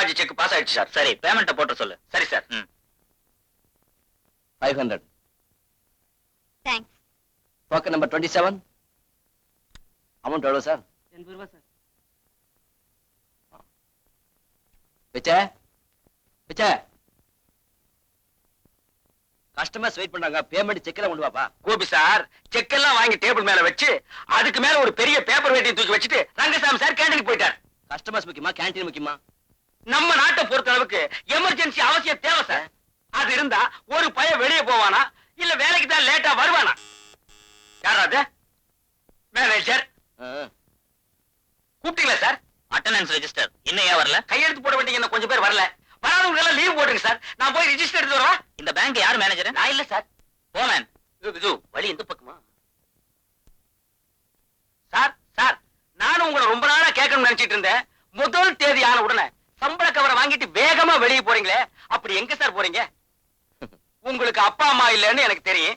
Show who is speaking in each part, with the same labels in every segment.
Speaker 1: Charge check pass ஆயிடுச்சு sir. சரி, பேமெண்ட்டை போட்டு சொல்லு. சரி sir.
Speaker 2: 500.
Speaker 3: Thanks.
Speaker 2: Token number 27. Amount எவ்வளவு சார்?
Speaker 4: 80 ரூபாய் சார்.
Speaker 2: பிச்சை பிச்சை கஸ்டமர்ஸ் வெயிட் பண்றாங்க. பேமெண்ட் செக்ல கொண்டு வாப்பா.
Speaker 1: கோபி சார், செக் எல்லாம் வாங்கி டேபிள் மேல வச்சு அதுக்கு மேல ஒரு பெரிய பேப்பர் வெயிட்டையும் தூக்கி வச்சுட்டு ரங்கசாமி சார் கேண்டீனுக்கு போயிட்டார்.
Speaker 2: கஸ்டமர்ஸ் முக்கியமா கேண்டீன் முக்கியமா?
Speaker 1: நம்ம நாட்டை பொறுத்த அளவுக்கு எமர்ஜென்சி அவசியம் தேவை சார். அது இருந்தா ஒரு பையன் வெளியே போவானா இல்ல வேலைக்கு தான் லேட்டா வருவானா? யாராவது மேனேஜர் கூப்பிட்டீங்களா சார்? அட்டெண்டன்ஸ் ரெஜிஸ்டர் இன்னும் ஏன் வரல? கையெழுத்து போட வேண்டிய என்ன கொஞ்சம் பேர் வரல. வராதவங்க எல்லாம் லீவ் போடுங்க சார். நான் போய் ரெஜிஸ்டர் எடுத்து வரவா? இந்த பேங்க் யார் மேனேஜர்? நான் இல்ல சார். போமேன். இது வழி எந்த பக்கமா? சார் சார், நானும் உங்களை ரொம்ப நாளா கேட்கணும்னு நினைச்சிட்டு இருந்தேன். முதல் தேதி ஆன உடனே சம்பள கவரை வாங்கிட்டு வேகமா வெளியே போறீங்களே, அப்படி எங்க சார் போறீங்க? உங்களுக்கு அப்பா அம்மா இல்லன்னு எனக்கு தெரியும்.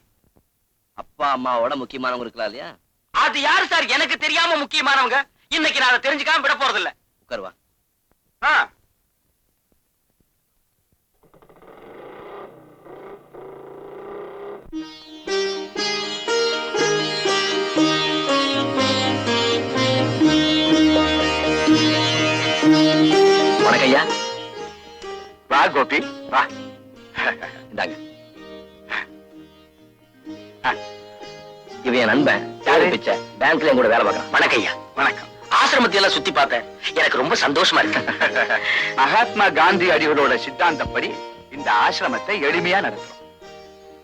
Speaker 2: அப்பா அம்மாவோட முக்கியமானவங்க இருக்கலாம் இல்லையா?
Speaker 1: அது யாரு சார் எனக்கு தெரியாம முக்கியமானவங்க? இன்னைக்கு நான் அதை தெரிஞ்சுக்காம விட போறது இல்ல.
Speaker 2: உட்காருவா.
Speaker 1: வணக்கம் ஐயா. வா கோபி வா.
Speaker 2: இந்தாங்க. இவன் என் நண்பன் பிச்சை. பேங்க்ல என் கூட வேலை பார்க்கறான்.
Speaker 1: வணக்கம் ஐயா. வணக்கம். ஆசிரமத்தை எல்லாம் சுத்தி பார்த்தேன். எனக்கு ரொம்ப சந்தோஷமா இருக்கு.
Speaker 5: மகாத்மா காந்தி அடிகளோட சித்தாந்தப்படி இந்த ஆசிரமத்தை எளிமையா நடத்தும்.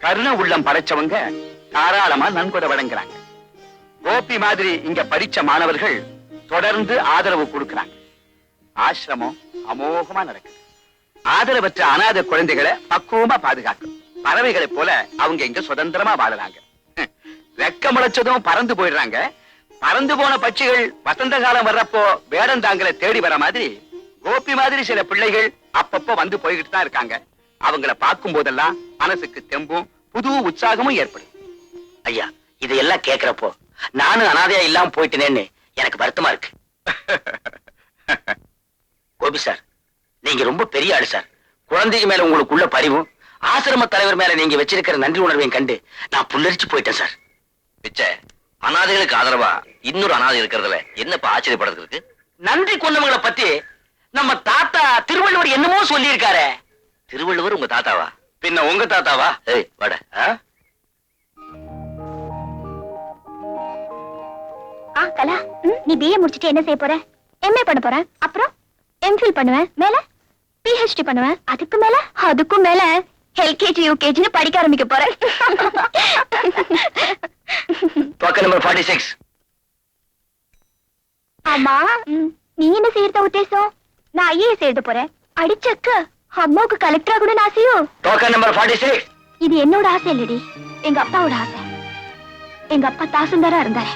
Speaker 5: கருணை உள்ளம் படைச்சவங்க தாராளமா நன்கொடை வழங்குறாங்க. கோபி மாதிரி இங்க படிச்ச மாணவர்கள் தொடர்ந்து ஆதரவு கொடுக்கறாங்க. ஆசிரமம் அமோகமா நடக்குது. ஆதரவற்ற அநாத குழந்தைகளை பக்குவமா பாதுகாக்கும். பறவைகளை போல அவங்க இங்க சுதந்திரமா வாழறாங்க. ரெக்க முளைச்சதும் பறந்து போயிடுறாங்க. பறந்து போன பட்சிகள் வசந்த காலம் வர்றப்போ வேடந்தாங்களை தேடி வர மாதிரி கோபி மாதிரி சில பிள்ளைகள் அப்பப்போ வந்து போய்கிட்டு தான் இருக்காங்க. அவங்கள பார்க்கும் போதெல்லாம் மனசுக்கு தெம்பும் புது உற்சாகமும் ஏற்படும்.
Speaker 1: ஐயா, இதையெல்லாம் கேட்கிறப்போ நானும் அனாதையா இல்லாம போயிட்டேனேன்னு எனக்கு வருத்தமா இருக்கு. கோபி சார், நீங்க ரொம்ப பெரிய ஆளு சார். குழந்தைக்கு மேல உங்களுக்குள்ள பரிவும் ஆசிரம தலைவர் மேல நீங்க வச்சிருக்கிற நன்றி உணர்வையும் கண்டு நான் புல்லரிச்சு போயிட்டேன் சார்.
Speaker 2: பிச்சை, அனாதைகளுக்கு ஆதரவா இன்னொரு அனாதை இருக்கிறதுல என்னப்பா ஆச்சரியப்படுறது இருக்கு?
Speaker 1: நன்றி கொண்டவங்களை பத்தி நம்ம தாத்தா திருவள்ளுவர் என்னமோ சொல்லி இருக்காரு.
Speaker 2: திருவள்ளுவர் உங்க தாத்தாவா?
Speaker 1: பின்ன உங்க தாத்தாவா?
Speaker 2: ஏய் வாட.
Speaker 3: கலா, நீ பிஏ முடிச்சிட்டு என்ன செய்ய போற? எம்ஏ பண்ண போற, அப்புறம் எம்ஃபில் பண்ணுவேன், மேல பிஹெச்டி பண்ணுவேன், அதுக்கும் மேல எல்கேஜி யூகேஜின்னு படிக்க ஆரம்பிக்க போறேன்.
Speaker 1: Token number 46.
Speaker 3: ஆமா, நீ என்ன செய்யறத உத்தேசம்? நான் ஐஏஎஸ் எழுத போறேன். அடிச்சக்க அம்மாவுக்கு கலெக்டர் ஆகணும்னு ஆசையோ?
Speaker 1: Token number 46.
Speaker 3: இது என்னோட ஆசை இல்லடி, எங்க அப்பாவோட ஆசை. எங்க அப்பா தாசில்தாரா இருந்தாரு.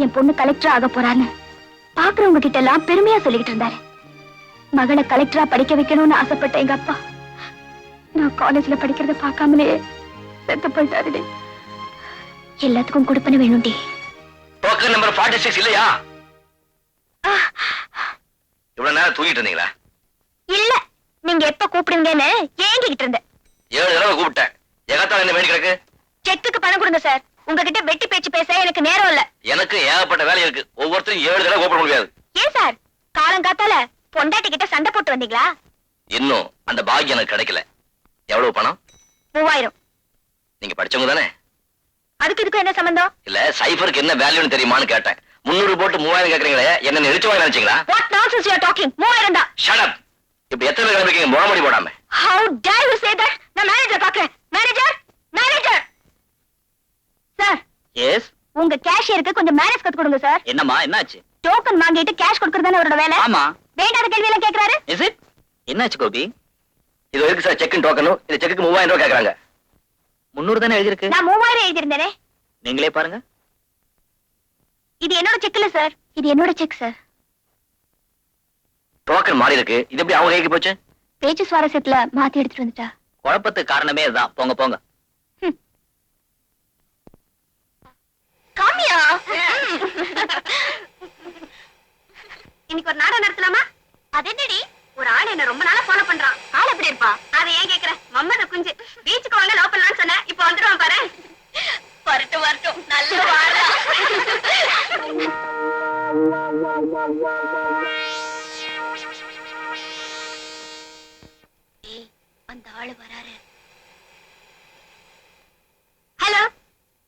Speaker 3: என் பொண்ணு கலெக்டர் ஆக போறான்னு பாக்குறவங்க கிட்ட எல்லாம் பெருமையா சொல்லிட்டு இருந்தாரு. மகளை கலெக்டரா படிக்க வைக்கணும்னு ஆசைப்பட்ட எங்க அப்பா நான் காலேஜ்ல படிக்கிறத பார்க்காமலே செத்து போயிட்டாருடி. எல்லாத்துக்கும் கொடுப்பன வேணும்டி.
Speaker 1: டோக்கன் நம்பர் 46 இல்லையா?
Speaker 2: இவ்வளவு நேரம் தூங்கிட்டு இருந்தீங்களா?
Speaker 3: இல்ல, நீங்க எப்ப கூப்பிடுங்கன்னு ஏங்கிட்டு இருந்தேன்.
Speaker 2: 7 தடவை கூப்பிட்டேன். எகத்தால என்ன வேண்டி கிடக்கு?
Speaker 3: செக்குக்கு பணம் கொடுங்க சார். உங்ககிட்ட வெட்டி பேச்சு பேச எனக்கு நேரம் இல்ல.
Speaker 2: எனக்கு ஏகப்பட்ட வேலை இருக்கு. ஒவ்வொருத்தரும் 7 தடவை கூப்பிட முடியாது.
Speaker 3: ஏன் சார், காலங்காத்தால பொண்டாட்டி கிட்ட சண்டை போட்டு வந்தீங்களா?
Speaker 2: இன்னும் அந்த பாக்கியம் எனக்கு கிடைக்கல. எவ்வளவு பணம்?
Speaker 3: 3000.
Speaker 2: நீங்க படிச்சவங்க தானே?
Speaker 3: அதுக்கு இதுக்கு என்ன சம்பந்தம்?
Speaker 2: இல்ல, சைபருக்கு என்ன வேல்யூன்னு தெரியுமான்னு கேட்டேன். 300 போட்டு 3000 கேக்குறீங்களே, என்ன நெரிச்சு வாங்க நினைச்சீங்களா?
Speaker 3: What nonsense you are talking? 3000 தான்.
Speaker 2: Shut up. இப்ப எத்தனை பேர் கிளம்பிக்கீங்க முகமடி போடாம?
Speaker 3: How dare you say that? நான் மேனேஜர் பாக்குறேன். Manager sir.
Speaker 1: எஸ்.
Speaker 3: உங்க கேஷியருக்கு கொஞ்சம் மேனேஜ் கத்து கொடுங்க சார்.
Speaker 1: என்னம்மா, என்னாச்சு?
Speaker 3: டோக்கன் வாங்கிட்டு கேஷ் கொடுக்கறதானே அவரோட வேலை.
Speaker 1: ஆமா.
Speaker 3: வேண்டாத கேள்வி எல்லாம் கேக்குறாரு.
Speaker 1: Is it? என்னாச்சு கோபி?
Speaker 2: இது இருக்கு சார் செக் டோக்கனும். இந்த செக்குக்கு 3000 ரூபாய் கேக்குறாங்க.
Speaker 1: 300 தானே எழுதி இருக்கு.
Speaker 3: நான் 3000 எழுதிருந்தேனே.
Speaker 1: நீங்களே பாருங்க.
Speaker 3: இது என்னோட செக் இல்ல சார். இது என்னோட செக் சார்.
Speaker 2: டோக்கன் மாறி இருக்கு. இது எப்படி அவங்க கைக்கு போச்சு?
Speaker 3: பேச்சு சுவாரஸ்யத்துல மாத்தி எடுத்துட்டு வந்துட்டா.
Speaker 1: குழப்பத்துக்கு காரணமே இதுதான். போங்க போங்க.
Speaker 3: காமியா, இன்னைக்கு ஒரு நாடகம் நடத்தலாமா? அது என்னடி, ஒரு ஒரு ஆள் என்ன ரொம்ப நாளா ஃபாலோ பண்றான். ஆள் எப்படி இருப்பான்? அதை ஏன் கேக்குற? மம்மத குஞ்சு. பீச்சுக்கு வாங்க லவ் பண்ணலாம்னு சொன்னேன். இப்போ வந்துருவான் பாரு. வரட்டும் வரட்டும். நல்ல வாடா. ஏய், அந்த ஆளு வராரு. Hello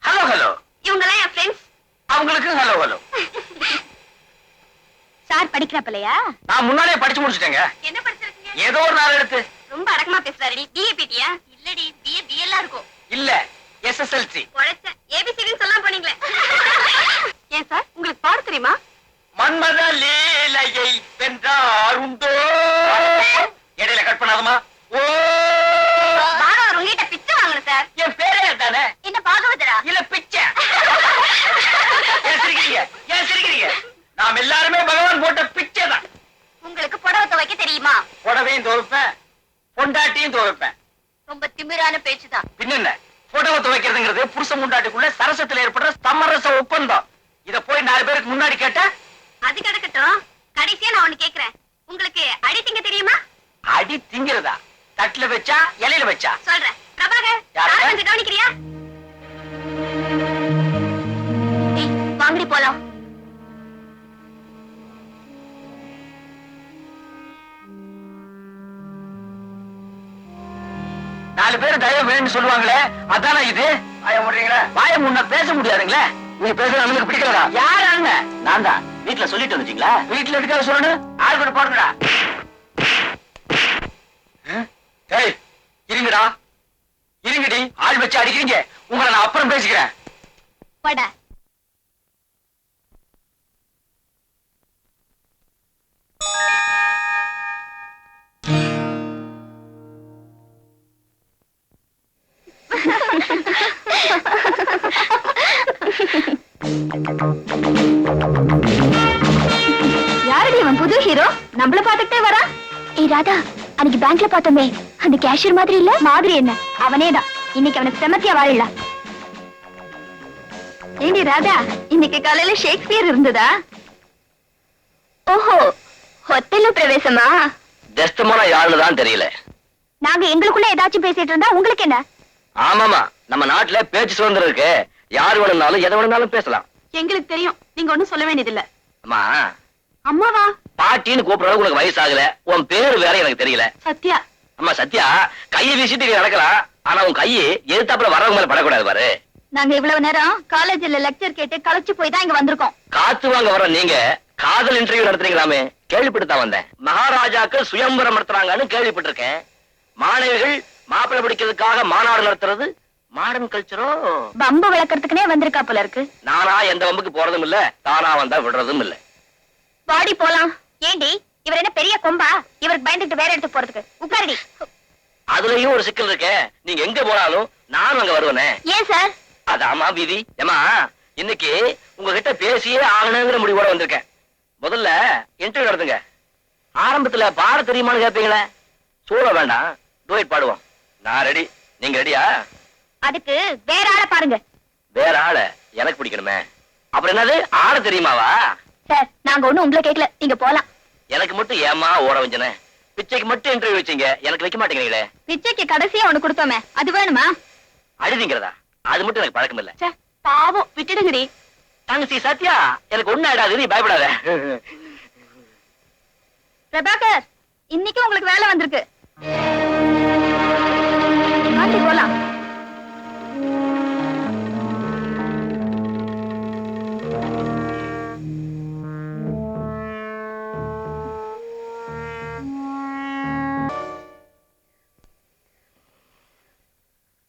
Speaker 1: hello hello.
Speaker 3: இவங்கெல்லாம் என் ஃப்ரெண்ட்ஸ்.
Speaker 1: அவங்களுக்கு ஹலோ ஹலோ.
Speaker 3: சார் படிக்கிறப்பலையா?
Speaker 1: நான் முன்னாடியே படிச்சு முடிச்சிட்டேங்க.
Speaker 3: என்ன படிச்சிருக்கீங்க?
Speaker 1: ஏதோ ஒரு நாள் எடுத்து.
Speaker 3: ரொம்ப அடக்கமா பேசுறாருடி. பிஏ பிடியா? இல்லடி, பிஏ பிஎல்லாம் இருக்கும்.
Speaker 1: இல்ல எஸ்எஸ்எல்சி.
Speaker 3: பொழைச்ச ஏபிசிடின்னு சொல்லாம போனீங்களே. ஏன் சார், உங்களுக்கு பாட தெரியுமா?
Speaker 1: மன்மத லீலையை வென்றார் உண்டோ. இடையில கட் பண்ணாதமா. ஓ,
Speaker 3: பாகவதர் உங்ககிட்ட பிச்சை வாங்கணும் சார்.
Speaker 1: என் பேரே தானே.
Speaker 3: என்ன பாகவதரா?
Speaker 1: இல்ல பிச்சை. ஏன் சிரிக்கிறீங்க? ஏன் சிரிக்கிறீங்க? நாம் எல்லாருமே பகவான் போட்ட பிச்சை தான்.
Speaker 3: உங்களுக்கு புடவை துவைக்க தெரியுமா?
Speaker 1: புடவையும் துவைப்பேன், பொண்டாட்டியும் துவைப்பேன்.
Speaker 3: ரொம்ப திமிரான பேச்சுதான்.
Speaker 1: பின்ன புடவை துவைக்கிறதுங்கிறது புருஷன் முண்டாட்டிக்குள்ள சரசத்துல ஏற்படுற சமரச ஒப்பந்தம். இத போய் 4 பேருக்கு முன்னாடி கேட்டா
Speaker 3: அது கிடக்கட்டும். கடைசியா நான் ஒண்ணு கேக்குறேன். உங்களுக்கு அடி திங்க தெரியுமா?
Speaker 1: அடி திங்கிறதா? தட்டுல வச்சா இலையில வச்சா?
Speaker 3: சொல்றேன். பிரபாகர்,
Speaker 1: யாரு?
Speaker 3: சார் கொஞ்சம் கவனிக்கிறியா? ஏய், வாங்கடி போலாம்.
Speaker 1: நாலு பேர் தயவு வேணும்னு சொல்லுவாங்களே, அதானே இது? வாய மூடுறீங்களா? வாய முன்ன பேச முடியாதுங்களே. நீ பேசுறது நமக்கு பிடிக்கலடா. யார் அண்ணன்? நான் தான். வீட்டுல சொல்லிட்டு வந்துட்டீங்களா? வீட்டுல எடுக்காத சொல்லணும். ஆள் கூட போடுங்கடா. ஏய், இருங்கடா, இருங்கடி. ஆள் வச்சு அடிக்கிறீங்க. உங்களை நான் அப்புறம் பேசிக்கிறேன்.
Speaker 3: போடா. யாரடி அவன்? புது ஹீரோ நம்மள பாத்துக்கிட்டே வரா. ஏய் ராதா, அன்னைக்கு பேங்க்ல பார்த்தோமே, அந்த கேஷியர் மாதிரி இல்ல? மாதிரி என்ன, அவனேதான். இன்னைக்கு அவனை செமத்தியா வாழலாம். ஏண்டி ராதா, இன்னைக்கு காலையில ஷேக்ஸ்பியர் இருந்ததா? ஓஹோ, ஹோட்டல்ல பிரவேசமா?
Speaker 2: டெஸ்டமான யாருன்னு தான் தெரியல.
Speaker 3: நாங்க எங்களுக்குள்ள ஏதாச்சும் பேசிட்டு இருந்தா உங்களுக்கு என்ன?
Speaker 2: ஆமாமா, நம்ம நாட்டுல பேச்சு சுதந்திரம் இருக்கு. யார் வேணும்னாலும் எதை வேணும்னாலும் பேசலாம்.
Speaker 3: எங்களுக்கு தெரியும், நீங்க ஒண்ணும் சொல்ல வேண்டியதில்ல.
Speaker 2: அம்மா,
Speaker 3: அம்மாவா?
Speaker 2: பாட்டின்னு கூப்பிடுற அளவுக்கு உனக்கு வயசு ஆகல. உன் பேரு வேற எனக்கு தெரியல.
Speaker 3: சத்யா.
Speaker 2: அம்மா சத்யா, கையை வீசிட்டு நீ நடக்கலாம். ஆனா உன் கையை எதிர்த்தாப்புல வரவங்க மேல படக்கூடாது பாரு.
Speaker 3: நாங்க இவ்வளவு நேரம் காலேஜ்ல லெக்சர் கேட்டு களைச்சு போய் தான் இங்க வந்திருக்கோம்.
Speaker 2: காத்து வாங்க வர நீங்க காதல் இன்டர்வியூ நடத்துறீங்களாமே, கேள்விப்பட்டுதான் வந்தேன். மகாராஜாக்கள் சுயம்பரம் நடத்துறாங்கன்னு கேள்விப்பட்டிருக்கேன். மாணவிகள் மாப்பிள்ளை பிடிக்கிறதுக்காக மாநாடு நடத்துறது மாடர்ன் கல்ச்சரோ?
Speaker 3: பம்பு விளக்கறதுக்குனே வந்திருக்கா போல இருக்கு.
Speaker 2: நானா எந்த வம்புக்கு போறதும் இல்ல, தானா வந்தா விடுறதும் இல்ல.
Speaker 3: பாடி போலாம். ஏண்டி, இவர் என்ன பெரிய கொம்பா? இவருக்கு பயந்துட்டு வேற எடுத்து போறதுக்கு? உட்காரடி.
Speaker 2: அதுலயும் ஒரு சிக்கல் இருக்கே. நீங்க எங்க போனாலும் நானும் அங்க வருவேனே.
Speaker 3: ஏன் சார்?
Speaker 2: அதாமா விதி. ஏமா, இன்னைக்கு உங்ககிட்ட பேசியே ஆகணுங்கிற முடிவோட வந்திருக்கேன். முதல்ல இன்டர்வியூ நடத்துங்க. ஆரம்பத்துல பாட தெரியுமான்னு கேட்பீங்களே, சூழ வேண்டாம், டூயட் பாடுவோம். நான் ரெடி, நீங்க ரெடியா?
Speaker 3: அதுக்கு வேற ஆளை பாருங்க.
Speaker 2: வேற ஆள எனக்கு பிடிக்கணுமே. அப்புறம் என்னது, ஆட தெரியுமாவா?
Speaker 3: சார், நாங்க ஒண்ணும் உங்களை கேட்கல, நீங்க போலாம்.
Speaker 2: எனக்கு மட்டும் ஏமா ஓட வஞ்சன? பிச்சைக்கு மட்டும் இன்டர்வியூ வச்சீங்க, எனக்கு வைக்க மாட்டேங்கிறீங்களே.
Speaker 3: பிச்சைக்கு கடைசியா ஒண்ணு கொடுத்தோமே, அது வேணுமா?
Speaker 2: அழுதிங்கிறதா? அது மட்டும் எனக்கு பழக்கம் இல்ல.
Speaker 3: ச்சே, பாவம், விட்டுடுங்கடி.
Speaker 2: தங்கச்சி சத்யா, எனக்கு ஒண்ணு ஆயிடாது, நீ பயப்படாத.
Speaker 3: பிரபாகர், இன்னைக்கு உங்களுக்கு வேலை வந்திருக்கு. வாடி போலாம்.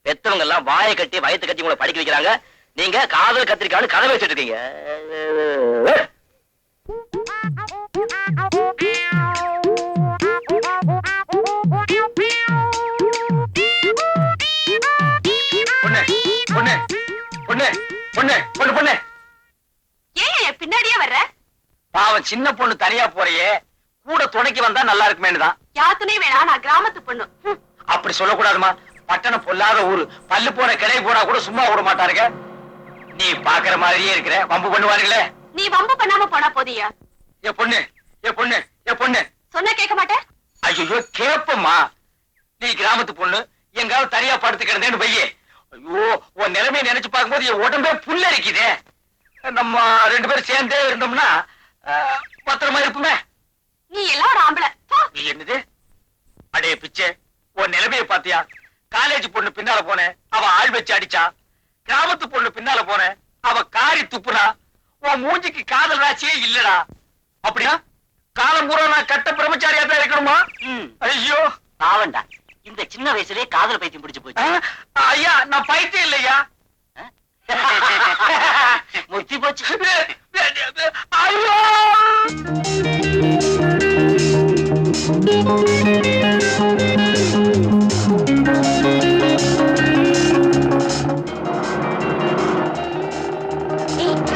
Speaker 2: பெத்தவங்க எல்லாம் வாயை கட்டி வயத்து கட்டி உங்களை படிக்க வைக்கிறாங்க. நீங்க காதல் கத்திரிக்கான்னு கதை வச்சுட்டு இருக்கீங்க.
Speaker 1: பொண்ணு பொண்ணு பொண்ணு பொண்ணு பொண்ணு பொண்ணு.
Speaker 3: ஏன் பின்னாடியே வர்ற?
Speaker 1: பாவம், சின்ன பொண்ணு தனியா போறியே, கூட துணைக்கு வந்தா நல்லா இருக்குமேனுதான்.
Speaker 3: யாத்துனே வேணா, நான் கிராமத்து பொண்ணு.
Speaker 1: அப்படி சொல்லக்கூடாதுமா. பட்டணம் பொல்லாத ஊரு. பல்லு போன கிளை போனா கூட சும்மா விட மாட்டாருங்க. நீ பாக்குற மாதிரியே இருக்கிற, வம்பு பண்ணுவாருங்களே.
Speaker 3: நீ வம்பு பண்ணாம போனா போதியா?
Speaker 1: ஏ பொண்ணு, ஏ பொண்ணு, ஏ பொண்ணு.
Speaker 3: சொன்ன கேட்க மாட்டேன்.
Speaker 1: ஐயோ கேப்பம்மா, நீ கிராமத்து பொண்ணு எங்காவது தனியா படுத்து கிடந்தேன்னு வையே. ஐயோ உன் நிலைமையை நினைச்சு பார்க்கும்போது என் உடம்பே புல்லரிக்குதே. நம்ம 2 பேரும் சேர்ந்தே இருந்தோம்னா பத்திரமா இருப்போமே.
Speaker 3: நீ எல்லாம் ஒரு ஆம்பளை.
Speaker 1: நீ என்னது அடே பிச்சை, உன் நிலைமையை பாத்தியா? காலேஜ் பொண்ணு பின்னால போனேன், அவ ஆள் வச்சு அடிச்சா. கிராமத்து பொண்ணு பின்னால போனேன், அவ காரி துப்புனா. உன் மூஞ்சிக்கு காதல் ராசியே இல்லடா. அப்படியா காலம் பூரா நான் கட்ட பிரம்மச்சாரியா தான் இருக்கணுமா? ஐயோ
Speaker 2: பாவண்டா, இந்த சின்ன வயசுலயே காதல் பைத்தியம் பிடிச்சு போச்சு.
Speaker 1: ஐயா நான் பைத்தியம் இல்லையா.
Speaker 2: முத்தி போச்சு.
Speaker 1: ஐயோ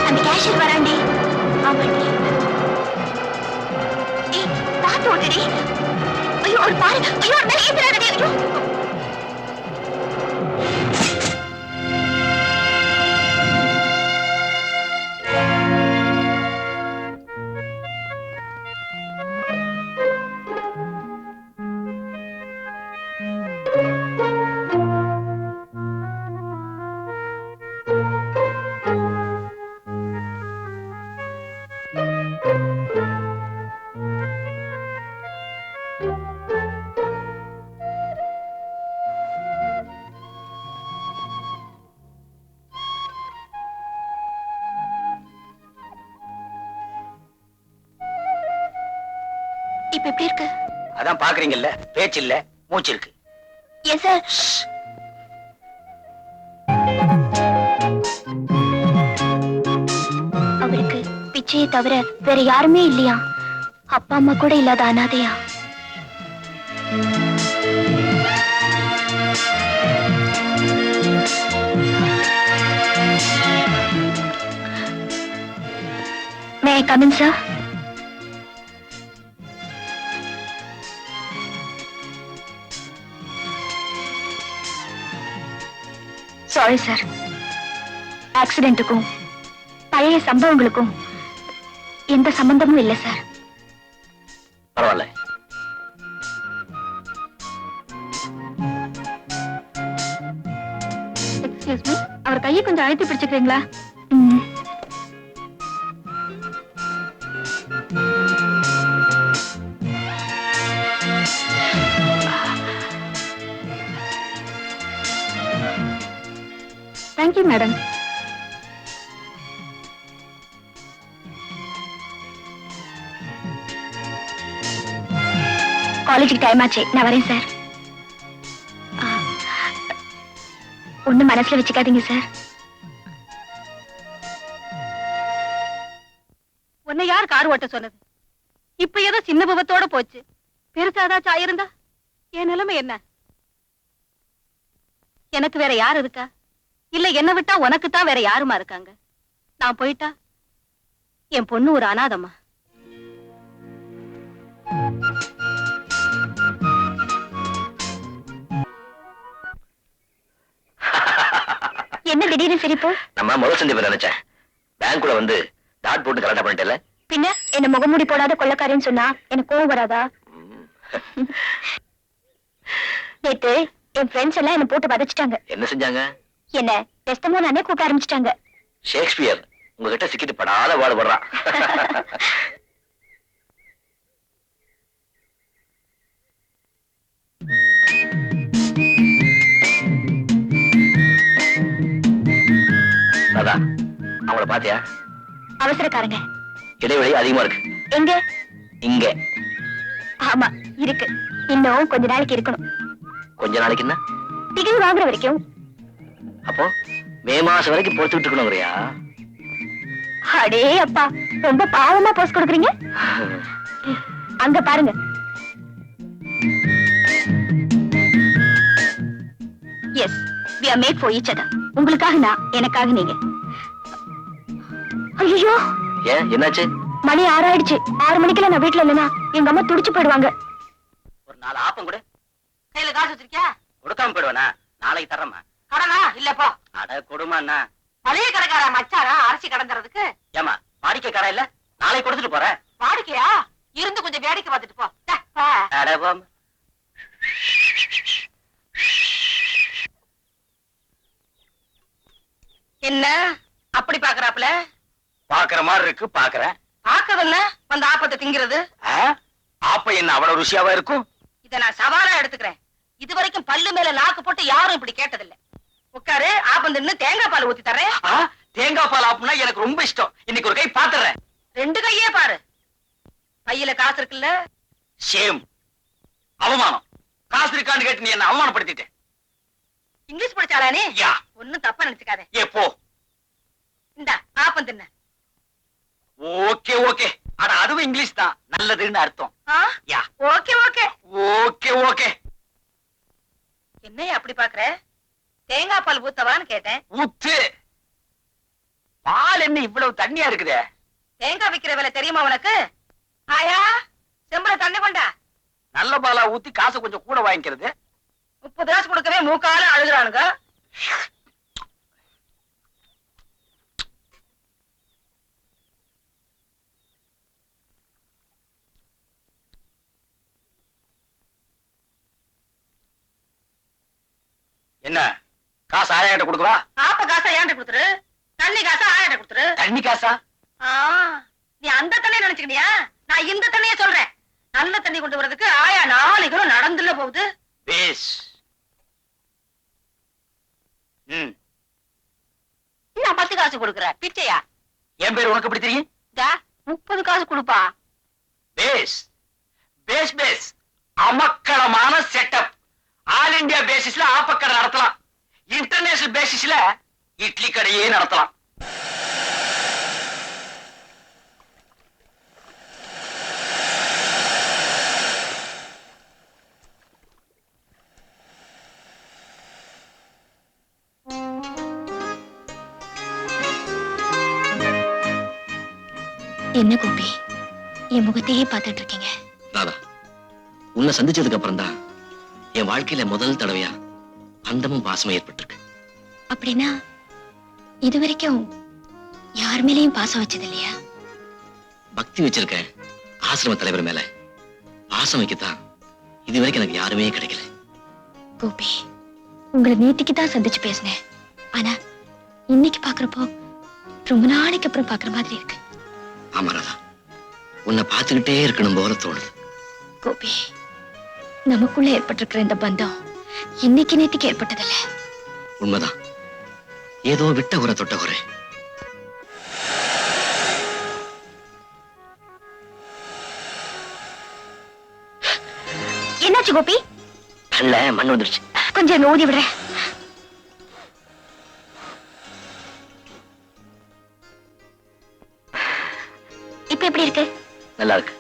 Speaker 3: அந்த கேஷியர் வராண்டி. ஆமாண்டி. பார்த்து ஓட்டுடி. ஐயோ ஒரு பாரு. ஐயோ மேல ஏத்துறானடி. ஐயோ இப்ப எப்படி இருக்கு?
Speaker 1: அதான் பாக்குறீங்கல்ல, பேச்சு இல்ல மூச்சு இருக்கு.
Speaker 3: Yes sir. அவருக்கு பிச்சையை தவிர வேற யாருமே இல்லையா? அப்பா அம்மா கூட இல்லாத அனாதையா? May I come in, sir? Sorry sir. ஆக்சிடென்ட்டுக்கும் பழைய சம்பவங்களுக்கும் எந்த சம்பந்தமும் இல்லை சார்.
Speaker 2: பரவாயில்ல.
Speaker 3: எக்ஸ்கியூஸ் மீ, அவர் கையை கொஞ்சம் அழைத்து பிடிச்சுக்கிறீங்களா? Thank you madam. காலேஜுக்கு டைம் ஆச்சு, நான் வரேன் சார். ஒண்ணு மனசுல வச்சுக்காதீங்க சார்.
Speaker 4: உன்னை யார் கார் ஓட்ட சொன்னது? இப்ப ஏதோ சின்ன விபத்தோட போச்சு. பெருசா ஏதாச்சும் ஆயிருந்தா என் நிலைமை என்ன? எனக்கு வேற யார் இருக்கா? இல்ல என்ன விட்டா உனக்கு தான் வேற யாருமா இருக்காங்க? நான் போயிட்டா என் பொண்ணு ஒரு அனாதம்மா.
Speaker 3: என்ன திடீர்னு சிரிப்பு?
Speaker 2: நம்ம முதல் சந்திப்பு நினைச்சேன். பேங்க்குள்ள வந்து டாட் போட்டு கரெக்டா பண்ணிட்டல.
Speaker 3: பின்ன என்ன முகமூடி போடாத கொள்ளக்காரின்னு சொன்னா எனக்கு கோவம் வராதா? நேத்து என் ஃப்ரெண்ட்ஸ் எல்லாம் என்ன போட்டு வதச்சிட்டாங்க.
Speaker 2: என்ன செஞ்சாங்க?
Speaker 3: என்ன டெஸ்டமோ நானே கூட்ட ஆரம்பிச்சிட்டாங்க.
Speaker 2: ஷேக்ஸ்பியர் உங்ககிட்ட சிக்கிட்டு படாத பாடுபடுறான். ராதா, அவங்கள பாத்தியா?
Speaker 3: அவசரக்காரங்க.
Speaker 2: இடைவெளி அதிகமா இருக்கு.
Speaker 3: எங்க?
Speaker 2: இங்க.
Speaker 3: ஆமா இருக்கு. இன்னும் கொஞ்ச நாளைக்கு இருக்கணும்.
Speaker 2: கொஞ்ச நாளைக்கு என்ன?
Speaker 3: டிகிரி வாங்குற வரைக்கும்.
Speaker 2: அப்போ மே மாசம் வரைக்கும் பொறுத்துக்கிட்டு இருக்கணுங்கிறியா?
Speaker 3: அடே அப்பா, ரொம்ப பாவமா போஸ் கொடுக்குறீங்க. அங்க பாருங்க. Yes, we are made for each other. உங்களுக்காக நான், எனக்காக நீங்க. ஐயோ,
Speaker 2: ஏன் என்னாச்சு?
Speaker 3: மணி 6 ஆயிடுச்சு. 6 மணிக்கெல்லாம் நான் வீட்டுல இல்லைன்னா எங்க அம்மா துடிச்சு போயிடுவாங்க.
Speaker 1: ஒரு 4 ஆப்பம் கூட
Speaker 4: கையில காசு வச்சிருக்கியா?
Speaker 1: கொடுக்காம போயிடுவேனா? நாளைக்கு தரமா?
Speaker 4: கடனா இல்லப்பா.
Speaker 1: அட கொடுமாண்ணா.
Speaker 4: பழைய கடைக்கார மச்சாரா அரிசி கடந்துறதுக்கு.
Speaker 1: ஏமா வாடிக்கை கடை இல்ல? நாளைக்கு கொடுத்துட்டு போறேன்.
Speaker 4: வாடிக்கையா? இருந்து கொஞ்சம் வேடிக்கை பார்த்துட்டு போ.
Speaker 2: அட போம்மா.
Speaker 4: என்ன அப்படி பாக்குறாப்ல?
Speaker 1: பாக்குற மாதிரி இருக்கு, பாக்குறேன்.
Speaker 4: பாக்குறதுன்னா வந்து ஆப்பத்தை திங்கிறது.
Speaker 1: ஆ? ஆப்ப என்ன அவ்வளவு ருசியாவா இருக்கும்?
Speaker 4: இத நான் சவாலா எடுத்துக்கிறேன். இது வரைக்கும் பல்லு மேல நாக்கு போட்டு யாரும் இப்படி கேட்டதில்ல. உட்காரு, ஆப்பம் தின்னு தேங்காய் பால் ஊத்தி தரேன்.
Speaker 1: ஆ? தேங்காய் பால் ஆப்புனா எனக்கு ரொம்ப இஷ்டம். இன்னைக்கு ஒரு கை பாத்துறேன்.
Speaker 4: 2 கையே பாரு. பையில காசு இருக்குல்ல?
Speaker 1: சேம். அவமானம். காசு இருக்கான்னு கேட்டு நீ என்ன அவமானப்படுத்திட்ட.
Speaker 4: இங்கிலீஷ் படிச்சாளா நீ?
Speaker 1: யா.
Speaker 4: ஒண்ணும் தப்பா நினைச்சுக்காத.
Speaker 1: ஏ போ.
Speaker 4: இந்தா ஆப்பம் தின்ன.
Speaker 1: Okay okay. அட அதுவும் இங்கிலீஷ் தான். நல்லதுன்னு அர்த்தம்.
Speaker 4: ஆ?
Speaker 1: Yeah.
Speaker 4: Okay okay.
Speaker 1: Okay okay.
Speaker 4: என்னைய அப்படி பாக்குற? தேங்காய் பால் ஊத்தவான்னு கேட்டேன்.
Speaker 1: ஊத்து. பால் என்ன இவ்வளவு தண்ணியா இருக்குதே?
Speaker 4: தேங்காய் விக்கிற விலை தெரியுமா உனக்கு? ஆயா, செம்புல தண்ணி கொண்டா.
Speaker 1: நல்ல பாலா ஊத்தி காசு கொஞ்சம் கூட வாங்கிக்கிறது.
Speaker 4: 30 காசு கொடுக்கவே மூக்கால அழுகுறானுங்க.
Speaker 1: என்ன காசு ஆயாட்ட கொடுக்கவா?
Speaker 4: ஆப்ப காசா ஏன்ட்ட கொடுத்துரு, தண்ணி காசா ஆயாட்ட கொடுத்துரு.
Speaker 1: தண்ணி காசா?
Speaker 4: ஆ, நீ அந்த தண்ணியை நினைச்சுக்கிட்டியா? நான் இந்த தண்ணியை சொல்றேன். நல்ல தண்ணி கொண்டு வரதுக்கு ஆயா 4 கிலோ நடந்துல போகுது.
Speaker 1: பேஸ்.
Speaker 4: நான் 10 காசு கொடுக்குறேன். பிச்சையா?
Speaker 1: என் பேர் உனக்கு எப்படி தெரியும்?
Speaker 4: 30 காசு கொடுப்பா.
Speaker 1: பேஸ் பேஸ் பேஸ். அமக்களமான செட்டப். ஆல் இந்தியா பேசிஸ்ல ஆப்பக்கடை நடத்தலாம். இன்டர்நேஷனல் பேசிஸ்ல இட்லி கடையே நடத்தலாம்.
Speaker 3: என்ன கோபி, என் முகத்தையே பார்த்துட்டு இருக்கீங்க?
Speaker 2: ராதா, உன்னை சந்திச்சதுக்கு அப்புறம் தான் என் வாழ்க்கையில முதல் தடவையா அந்தமும் பாசமும் ஏற்பட்டிருக்கு.
Speaker 3: அப்படின்னா இது வரைக்கும் யார் மேலேயும் பாசம் வச்சது இல்லையா?
Speaker 2: பக்தி வச்சிருக்க ஆசிரம தலைவர் மேல பாசம் வைக்கத்தான் இது வரைக்கும் எனக்கு யாருமே கிடைக்கல.
Speaker 3: கோபி, உங்களை நேத்திக்கு தான் சந்திச்சு பேசினேன். ஆனா இன்னைக்கு பாக்குறப்போ ரொம்ப நாளைக்கு அப்புறம் பாக்குற மாதிரி இருக்கு.
Speaker 2: ஆமா ராதா, உன்னை பார்த்துக்கிட்டே இருக்கணும் போல தோணுது.
Speaker 3: கோபி, நமக்குள்ள ஏற்பட்டிருக்கிற இந்த பந்தம் இன்னைக்கு நேத்திக்கு ஏற்பட்டதில்ல.
Speaker 2: உண்மைதான், ஏதோ விட்ட உரை தொட்ட உரை.
Speaker 3: என்னாச்சு கோபி?
Speaker 2: கண்ணுல மண் வந்துருச்சு.
Speaker 3: கொஞ்சம் ஊதி விடுறேன். இப்ப எப்படி இருக்கு?
Speaker 2: நல்லா இருக்கு.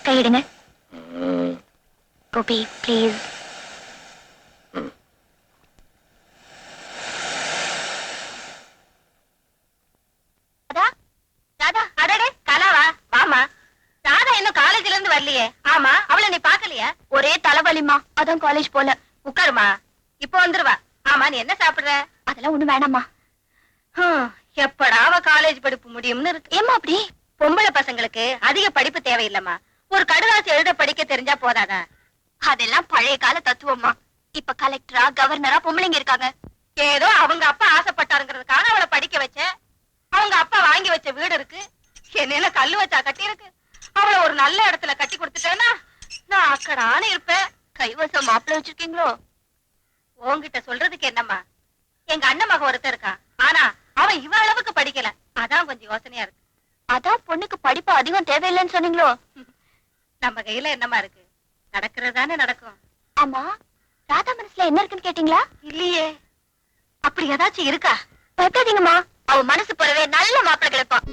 Speaker 3: கையிடுங்க கோபி, ப்ளீஸ்.
Speaker 4: காலேஜ்ல இருந்து வரலையே? ஆமா, அவளை நீ பாக்கலையா?
Speaker 3: ஒரே தலைவலிமா, அதான் காலேஜ் போல.
Speaker 4: உட்காருமா, இப்ப வந்துருவா. ஆமா, நீ என்ன சாப்பிடுற?
Speaker 3: அதெல்லாம் ஒண்ணு வேணாமா.
Speaker 4: எப்படா அவ காலேஜ் படிப்பு முடியும்னு இருக்கு.
Speaker 3: ஏமா அப்படி?
Speaker 4: பொம்பளை பசங்களுக்கு அதிக படிப்பு தேவையில்லம்மா. ஒரு கடுதாசி எழுத படிக்க தெரிஞ்சா போதாதா?
Speaker 3: அதெல்லாம் பழைய கால தத்துவமா. இப்ப கலெக்டரா கவர்னரா பொம்பளைங்க இருக்காங்க.
Speaker 4: ஏதோ அவங்க அப்பா ஆசைப்பட்டாருங்கிறதுக்காக அவளை படிக்க வச்ச. அவங்க அப்பா வாங்கி வச்ச வீடு இருக்கு, என்ன கல்லு வச்சா கட்டி இருக்கு. அவளை ஒரு நல்ல இடத்துல கட்டி கொடுத்துட்டேன்னா நான் அக்கடான்னு இருப்பேன்.
Speaker 3: கைவசம் மாப்பிள்ள வச்சிருக்கீங்களோ?
Speaker 4: உன்கிட்ட சொல்றதுக்கு என்னம்மா, எங்க அண்ணன் மகன் ஒருத்தர் இருக்கான். ஆனா அவன் இவ அளவுக்கு படிக்கல. அதான் கொஞ்சம் யோசனையா இருக்கு.
Speaker 3: அதான் பொண்ணுக்கு படிப்பு அதிகம் தேவையில்லைன்னு சொன்னீங்களோ?
Speaker 4: நம்ம கையில என்னமா இருக்கு? நடக்கிறதானே நடக்கும்.
Speaker 3: ஆமா, ராதா மனசுல என்ன இருக்குன்னு கேட்டீங்களா?
Speaker 4: இல்லையே. அப்படி ஏதாச்சும் இருக்கா?
Speaker 3: பயப்படாதீங்கம்மா, அவ மனசு போறவே நல்ல மாப்பிள்ள கிடைப்பான்.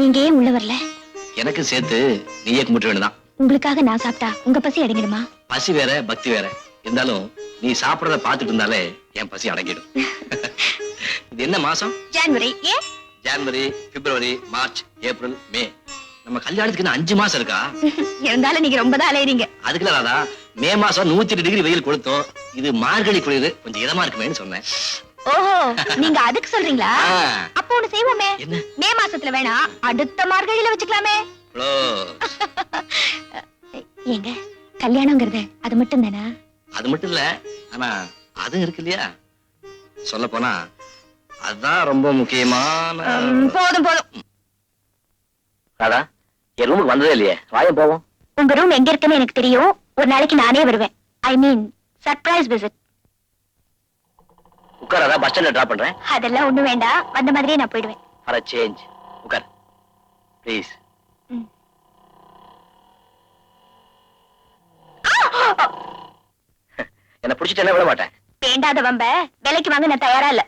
Speaker 3: நீங்க ஏன் உள்ள வரல?
Speaker 2: எனக்கு சேர்த்து நீயே கும்பிட்டு வேணுதான்.
Speaker 3: உங்களுக்காக நான் சாப்பிட்டா உங்க பசி அடங்கிடுமா?
Speaker 2: பசி வேற பக்தி வேற இருந்தாலும் நீ சாப்பிடறத பாத்துட்டு இருந்தாலே என் பசி அடங்கிடும். இது என்ன மாசம்?
Speaker 3: ஜனவரி. ஏன்?
Speaker 2: ஜனவரி, பிப்ரவரி, மார்ச், ஏப்ரல், மே. நம்ம கல்யாணத்துக்கு இன்னும் 5 மாசம் இருக்கா?
Speaker 3: இருந்தாலும் நீங்க ரொம்ப தான் அலையறீங்க.
Speaker 2: அதுக்குள்ள ராதா, மே மாசம் 108 டிகிரி வெயில் கொடுத்தோம். இது மார்கழி குளிர், கொஞ்சம் இதமா இருக்குமேன்னு சொன்னேன்.
Speaker 3: ஓஹோ, நீங்க அதுக்கு சொல்றீங்களா?
Speaker 2: ஆ.
Speaker 3: அப்போ ஒண்ணு செய்வோமே.
Speaker 2: என்ன?
Speaker 3: மே மாசத்துல வேணா அடுத்த மார்கழியில வச்சுக்கலாமே. ஏங்க, கல்யாணங்கிறது அது மட்டும் தானா?
Speaker 2: அது மட்டும் இல்ல, ஆனா அது இருக்கு இல்லையா? சொல்ல போனா அதுதான் ரொம்ப முக்கியமான.
Speaker 3: போதும் போதும்.
Speaker 2: ராதா, என் ரூமுக்கு வந்ததே இல்லையே, வாயம் போவோம்.
Speaker 3: உங்க ரூம் எங்க இருக்குன்னு எனக்கு தெரியும். ஒரு நாளைக்கு நானே வருவேன். ஐ மீன் சர்ப்ரைஸ் விசிட்.
Speaker 2: உட்காராதா, பஸ் ஸ்டாண்ட்ல டிராப் பண்றேன்.
Speaker 3: அதெல்லாம் ஒண்ணும் வேண்டாம், வந்த மாதிரியே நான் போயிடுவேன்.
Speaker 2: ஃபார் சேஞ்ச் உட்கார் ப்ளீஸ். என்ன பிடிச்சிட்டு என்ன விட மாட்டேன்.
Speaker 3: வேண்டாத வம்ப விலைக்கு வாங்க நான் தயாரா இல்ல.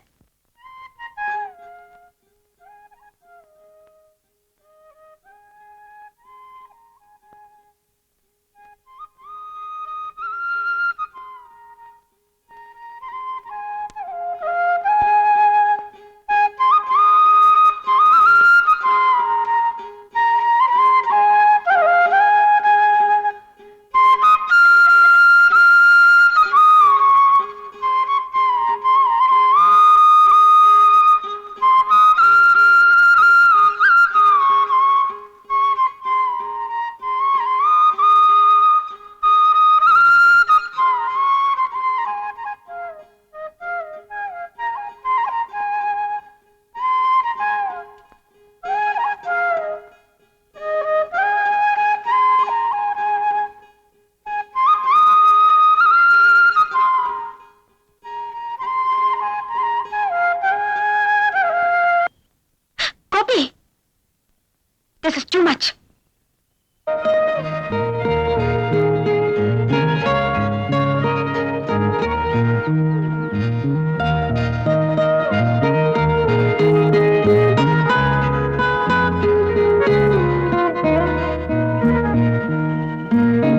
Speaker 3: This is too much.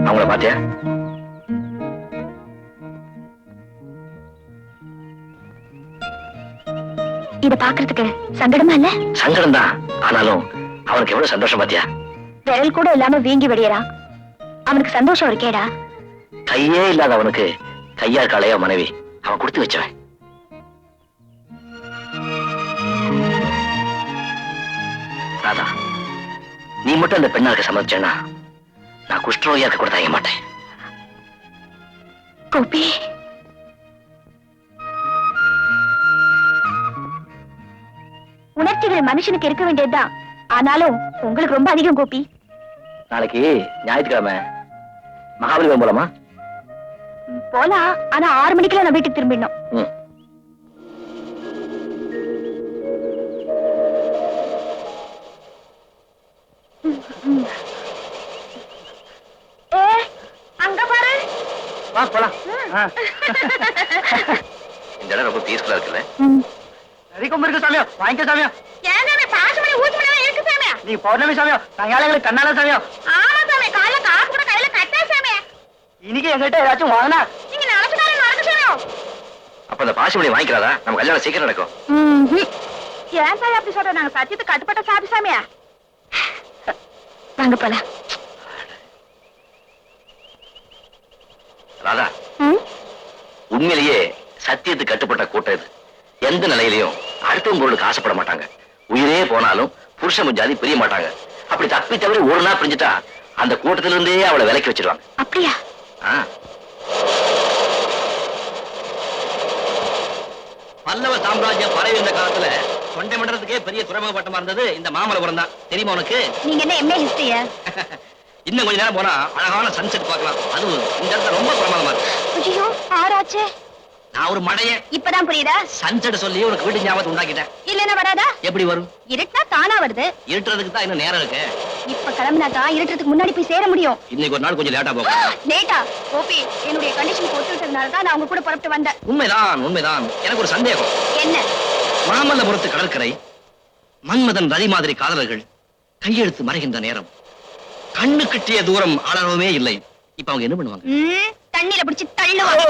Speaker 2: அவங்கள பாத்தியா?
Speaker 3: இத பாக்குறதுக்கு சங்கடமா இல்ல?
Speaker 2: சங்கடம் தான், ஆனாலும் அவனுக்கு எவ்வளவு சந்தோஷம் பாத்தியா?
Speaker 3: விரல் கூட இல்லாம வீங்கி வெடியறான். அவனுக்கு சந்தோஷம் இருக்கேடா.
Speaker 2: கையே இல்லாத அவனுக்கு கையால் காளையா மனைவி அவன் கொடுத்து வச்சவன். ராதா, நீ மட்டும் அந்த பெண்ணாக சம்மதிச்சேன்னா நான் குஷ்டரோகியா இருக்க கூட தயங்க மாட்டேன்.
Speaker 3: கோபி, உணர்ச்சிகள் மனுஷனுக்கு இருக்க வேண்டியதுதான். ஆனாலும் உங்களுக்கு ரொம்ப அதிகம் கோபி.
Speaker 2: நாளைக்கு ஞாயிற்றுக்கிழமை மகாபலிபுரம் போலாமா?
Speaker 3: போலாம், ஆனா 6 மணிக்கெல்லாம் நான் வீட்டுக்கு திரும்பிடணும். அங்க பாரு.
Speaker 1: வா போலாம்.
Speaker 2: இந்த இடம் ரொம்ப பீஸ்ஃபுல்லா இருக்குல்ல?
Speaker 1: நிறைய கொம்பு இருக்கு சாமியோ, வாங்கிக்க சாமியோ.
Speaker 4: ஏங்க பாசமணி ஊத்துமணி இருக்கு சாமியா?
Speaker 1: நீ பௌர்ணமி சாமியோ, நான் ஏழைகளுக்கு கண்ணால சாமியோ.
Speaker 4: ஆமா சாமி, காலைல காசு கூட கையில கட்டா சாமி.
Speaker 1: இன்னைக்கு எங்கிட்ட ஏதாச்சும் வாங்கினா
Speaker 4: நீங்க நினைச்சுக்காரன் நடக்க சாமியோ.
Speaker 2: அப்ப அந்த பாசிமணி வாங்கிக்கிறாதா? நம்ம கல்யாணம் சீக்கிரம் நடக்கும்.
Speaker 4: ஏன் சாமி அப்படி சொல்ற? நாங்க சத்தியத்தை கட்டுப்பட்ட சாமி சாமியா.
Speaker 3: வாங்க போலாம்.
Speaker 2: ராதா, உண்மையிலேயே சத்தியத்துக்கு கட்டுப்பட்ட கூட்டம் இது. எந்த நிலையிலையும் அடுத்தவங்க பொருளுக்கு ஆசைப்பட மாட்டாங்க. உயிரே போனாலும் புருஷன் ஜாதி பிரிய மாட்டாங்க. அப்படி தப்பி தவறி ஒரு நாள் பிரிஞ்சுட்டா அந்த கூட்டத்தில இருந்தே அவளை விலக்கி வச்சிருவாங்க.
Speaker 3: அப்படியா?
Speaker 2: பல்லவ சாம்ராஜ்யம் பரவி இருந்த காலத்துல தொண்டை மண்டலத்துக்கே பெரிய துறைமுக பட்டமா இருந்தது இந்த மாமல்லபுரம் தான். தெரியுமா உனக்கு?
Speaker 3: நீங்க என்ன எம்ஏ ஹிஸ்டரியா?
Speaker 2: இன்னும் கொஞ்ச நேரம் போனா அழகான சன்செட் பார்க்கலாம். அதுவும் இந்த இடத்துல ரொம்ப பிரமாதமா இருக்கு.
Speaker 3: ஐயோ, ஆராச்சே.
Speaker 2: நான் ஒரு மடைய
Speaker 3: இப்பதான் புரியுதா?
Speaker 2: சன்செட் சொல்லி உனக்கு வீட்டு ஞாபகத்தை உண்டாக்கிட்டேன்.
Speaker 3: இல்லன்னா வராதா?
Speaker 2: எப்படி வரும்?
Speaker 3: இருட்டா தானா வருது.
Speaker 2: இருட்டுறதுக்கு தான் இன்னும் நேரம் இருக்கு.
Speaker 3: இப்ப கிளம்பினாக்கா இருட்டுறதுக்கு முன்னாடி போய் சேர முடியும்.
Speaker 2: இன்னைக்கு ஒரு நாள் கொஞ்சம் லேட்டா போகும்.
Speaker 3: லேட்டா? கோபி, என்னுடைய கண்டிஷன் ஒத்துக்கிட்டதுனால தான் நான் உங்க கூட புறப்பட்டு வந்தேன்.
Speaker 2: உண்மைதான், உண்மைதான். எனக்கு ஒரு சந்தேகம்.
Speaker 3: என்ன?
Speaker 2: மாமல்லபுரத்து கடற்கரை, மன்மதன் ரதி மாதிரி காதலர்கள், கையெழுத்து மறைகின்ற நேரம், கண்ணு கிட்டிய தூரம் ஆளவே இல்லை. இப்ப அவங்க என்ன பண்ணுவாங்க?
Speaker 3: தண்ணியில பிடிச்சு தள்ளுவாங்க.